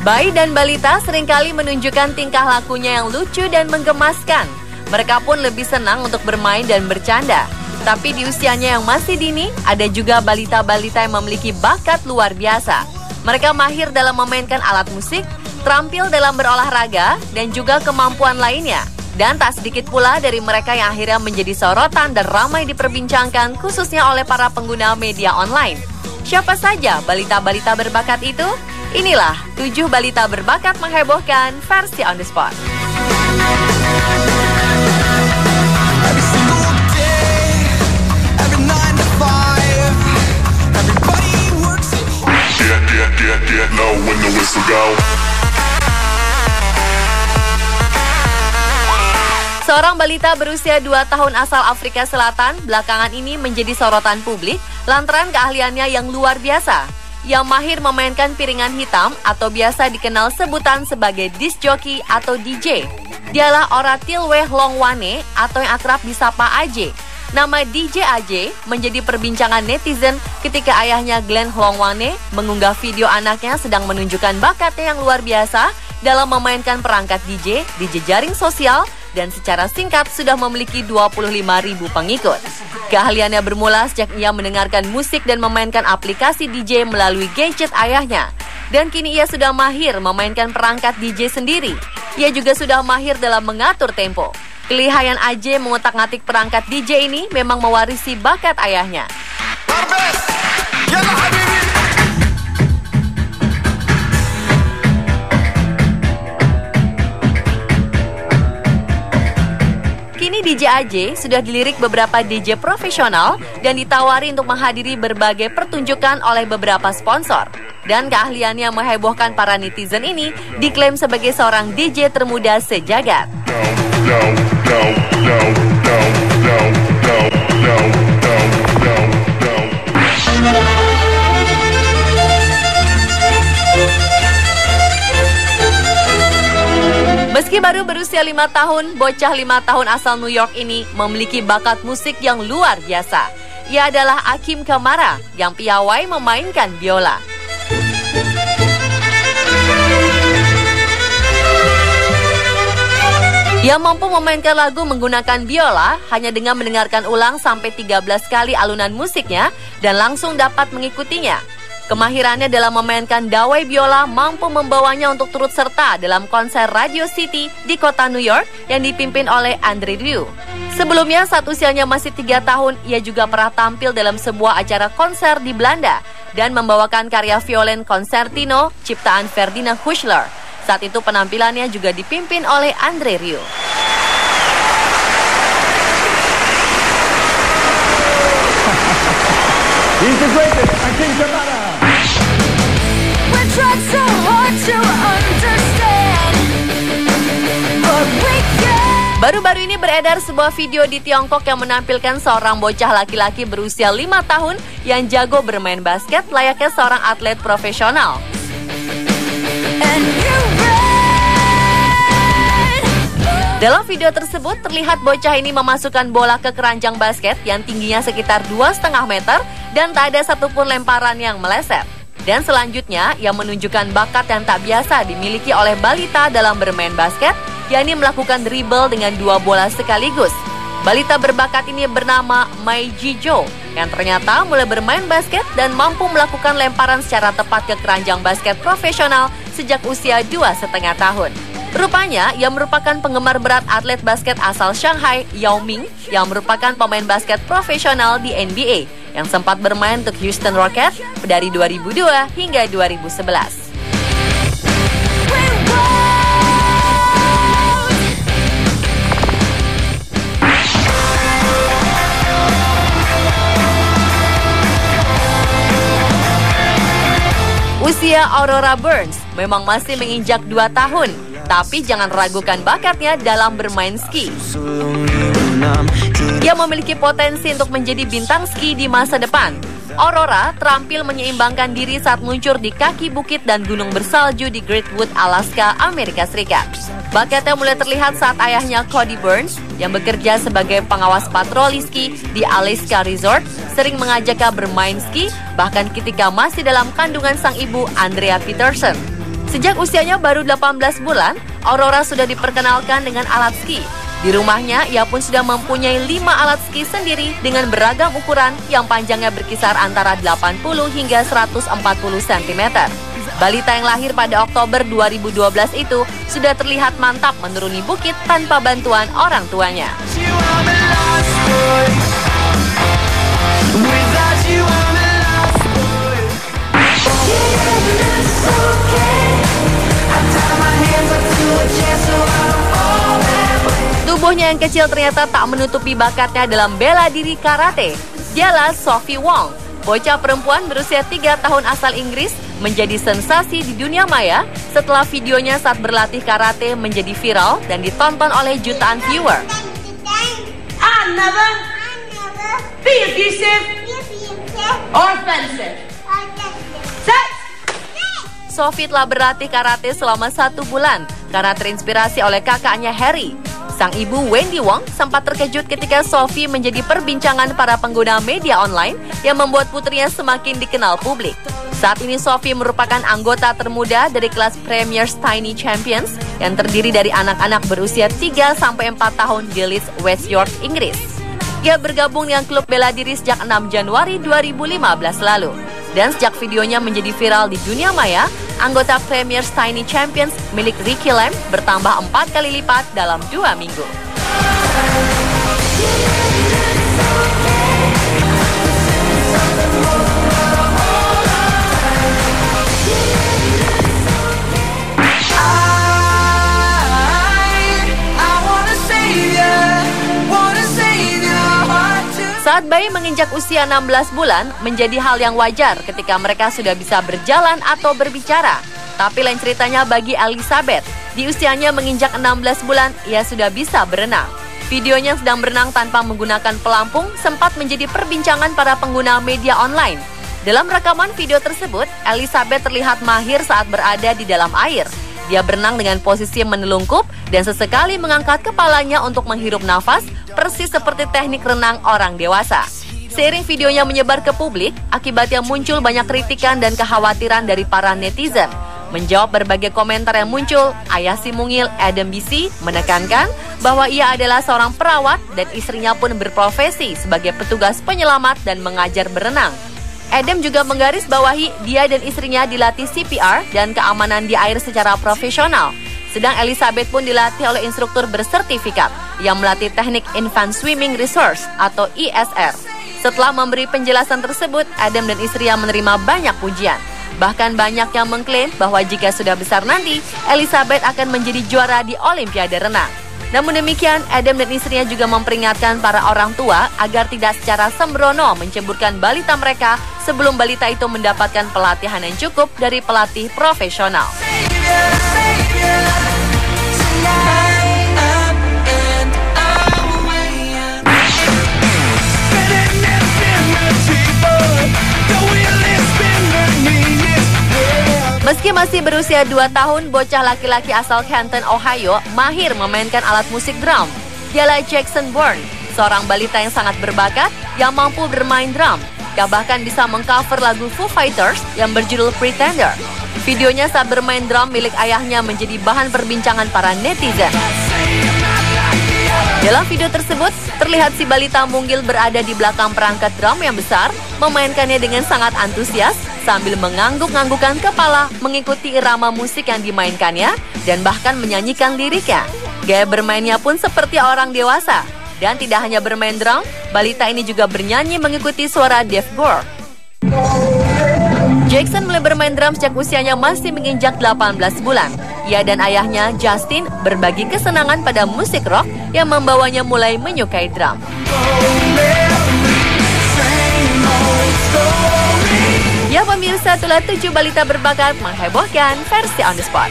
Bayi dan balita seringkali menunjukkan tingkah lakunya yang lucu dan menggemaskan. Mereka pun lebih senang untuk bermain dan bercanda. Tapi di usianya yang masih dini, ada juga balita-balita yang memiliki bakat luar biasa. Mereka mahir dalam memainkan alat musik, terampil dalam berolahraga, dan juga kemampuan lainnya. Dan tak sedikit pula dari mereka yang akhirnya menjadi sorotan dan ramai diperbincangkan khususnya oleh para pengguna media online. Siapa saja balita-balita berbakat itu? Inilah 7 balita berbakat menghebohkan versi On The Spot. Seorang balita berusia 2 tahun asal Afrika Selatan belakangan ini menjadi sorotan publik lantaran keahliannya yang luar biasa. Yang mahir memainkan piringan hitam atau biasa dikenal sebutan sebagai disc jockey atau DJ. Dialah Oratilwe Hlongwane atau yang akrab disapa AJ. Nama DJ AJ menjadi perbincangan netizen ketika ayahnya Glenn Hlongwane mengunggah video anaknya sedang menunjukkan bakatnya yang luar biasa dalam memainkan perangkat DJ di jejaring sosial dan secara singkat sudah memiliki 25.000 pengikut. Keahliannya bermula sejak ia mendengarkan musik dan memainkan aplikasi DJ melalui gadget ayahnya. Dan kini ia sudah mahir memainkan perangkat DJ sendiri. Ia juga sudah mahir dalam mengatur tempo. Kelihayan AJ mengotak-ngatik perangkat DJ ini memang mewarisi bakat ayahnya. Kini DJ AJ sudah dilirik beberapa DJ profesional dan ditawari untuk menghadiri berbagai pertunjukan oleh beberapa sponsor. Dan keahliannya menghebohkan para netizen ini diklaim sebagai seorang DJ termuda sejagat. Meski baru berusia 5 tahun, bocah 5 tahun asal New York ini memiliki bakat musik yang luar biasa. Ia adalah Akim Kamara yang piawai memainkan biola. Ia mampu memainkan lagu menggunakan biola hanya dengan mendengarkan ulang sampai 13 kali alunan musiknya dan langsung dapat mengikutinya. Kemahirannya dalam memainkan dawai biola mampu membawanya untuk turut serta dalam konser Radio City di kota New York yang dipimpin oleh Andre Rieu. Sebelumnya saat usianya masih 3 tahun, ia juga pernah tampil dalam sebuah acara konser di Belanda dan membawakan karya violen concertino ciptaan Ferdinand Huschler. Saat itu penampilannya juga dipimpin oleh Andre Rieu. He's the greatest, Akim Kamara. We tried so hard to understand, but we can't. Baru-baru ini beredar sebuah video di Tiongkok yang menampilkan seorang bocah laki-laki berusia 5 tahun yang jago bermain basket layaknya seorang atlet profesional. And you Dalam video tersebut terlihat bocah ini memasukkan bola ke keranjang basket yang tingginya sekitar 2,5 meter dan tak ada satupun lemparan yang meleset. Dan selanjutnya ia menunjukkan bakat yang tak biasa dimiliki oleh balita dalam bermain basket, yakni melakukan dribble dengan 2 bola sekaligus. Balita berbakat ini bernama Mai Jijo yang ternyata mulai bermain basket dan mampu melakukan lemparan secara tepat ke keranjang basket profesional sejak usia 2,5 tahun. Rupanya, ia merupakan penggemar berat atlet basket asal Shanghai, Yao Ming, yang merupakan pemain basket profesional di NBA, yang sempat bermain untuk Houston Rockets dari 2002 hingga 2011. Usia Aurora Burns memang masih menginjak 2 tahun, tapi jangan ragukan bakatnya dalam bermain ski. Ia memiliki potensi untuk menjadi bintang ski di masa depan. Aurora terampil menyeimbangkan diri saat meluncur di kaki bukit dan gunung bersalju di Great Wood, Alaska, Amerika Serikat. Bakatnya mulai terlihat saat ayahnya Cody Burns, yang bekerja sebagai pengawas patroli ski di Alaska Resort, sering mengajaknya bermain ski, bahkan ketika masih dalam kandungan sang ibu Andrea Peterson. Sejak usianya baru 18 bulan, Aurora sudah diperkenalkan dengan alat ski. Di rumahnya, ia pun sudah mempunyai 5 alat ski sendiri dengan beragam ukuran yang panjangnya berkisar antara 80 hingga 140 cm. Balita yang lahir pada Oktober 2012 itu sudah terlihat mantap menuruni bukit tanpa bantuan orang tuanya. Tubuhnya yang kecil ternyata tak menutupi bakatnya dalam bela diri karate. Dialah Sophie Wong, bocah perempuan berusia 3 tahun asal Inggris, menjadi sensasi di dunia maya setelah videonya saat berlatih karate menjadi viral dan ditonton oleh jutaan viewer. Be abusive or offensive. Set. Sophie telah berlatih karate selama 1 bulan karena terinspirasi oleh kakaknya Harry. Sang ibu Wendy Wong sempat terkejut ketika Sophie menjadi perbincangan para pengguna media online yang membuat putrinya semakin dikenal publik. Saat ini Sophie merupakan anggota termuda dari kelas Premier's Tiny Champions yang terdiri dari anak-anak berusia 3-4 tahun di Leeds, West York, Inggris. Ia bergabung dengan klub bela diri sejak 6 Januari 2015 lalu. Dan sejak videonya menjadi viral di dunia maya, anggota Premier's Tiny Champions milik Ricky Lamb bertambah 4 kali lipat dalam 2 minggu. Saat bayi menginjak usia 16 bulan, menjadi hal yang wajar ketika mereka sudah bisa berjalan atau berbicara. Tapi lain ceritanya bagi Elizabeth. Di usianya menginjak 16 bulan, ia sudah bisa berenang. Videonya sedang berenang tanpa menggunakan pelampung sempat menjadi perbincangan para pengguna media online. Dalam rekaman video tersebut, Elizabeth terlihat mahir saat berada di dalam air. Dia berenang dengan posisi menelungkup dan sesekali mengangkat kepalanya untuk menghirup nafas, persis seperti teknik renang orang dewasa. Seiring videonya menyebar ke publik, akibatnya muncul banyak kritikan dan kekhawatiran dari para netizen. Menjawab berbagai komentar yang muncul, ayah si mungil Adam BC menekankan bahwa ia adalah seorang perawat dan istrinya pun berprofesi sebagai petugas penyelamat dan mengajar berenang. Adam juga menggarisbawahi dia dan istrinya dilatih CPR dan keamanan di air secara profesional. Sedang Elizabeth pun dilatih oleh instruktur bersertifikat yang melatih teknik Infant Swimming Resource atau ISR. Setelah memberi penjelasan tersebut, Adam dan istrinya menerima banyak pujian. Bahkan banyak yang mengklaim bahwa jika sudah besar nanti, Elizabeth akan menjadi juara di Olimpiade renang. Namun demikian, Adam dan istrinya juga memperingatkan para orang tua agar tidak secara sembrono menceburkan balita mereka sebelum balita itu mendapatkan pelatihan yang cukup dari pelatih profesional. Meski masih berusia 2 tahun, bocah laki-laki asal Canton, Ohio, mahir memainkan alat musik drum. Dialah Jackson Bourne, seorang balita yang sangat berbakat yang mampu bermain drum. Dia bahkan bisa mengcover lagu Foo Fighters yang berjudul Pretender. Videonya saat bermain drum milik ayahnya menjadi bahan perbincangan para netizen. Dalam video tersebut, terlihat si balita mungil berada di belakang perangkat drum yang besar, memainkannya dengan sangat antusias, sambil mengangguk-anggukkan kepala mengikuti irama musik yang dimainkannya, dan bahkan menyanyikan liriknya. Gaya bermainnya pun seperti orang dewasa. Dan tidak hanya bermain drum, balita ini juga bernyanyi mengikuti suara Dave Grohl. Jackson mulai bermain drum sejak usianya masih menginjak 18 bulan. Ia dan ayahnya, Justin, berbagi kesenangan pada musik rock yang membawanya mulai menyukai drum. Ya pemirsa, itulah 7 balita berbakat menghebohkan versi On The Spot.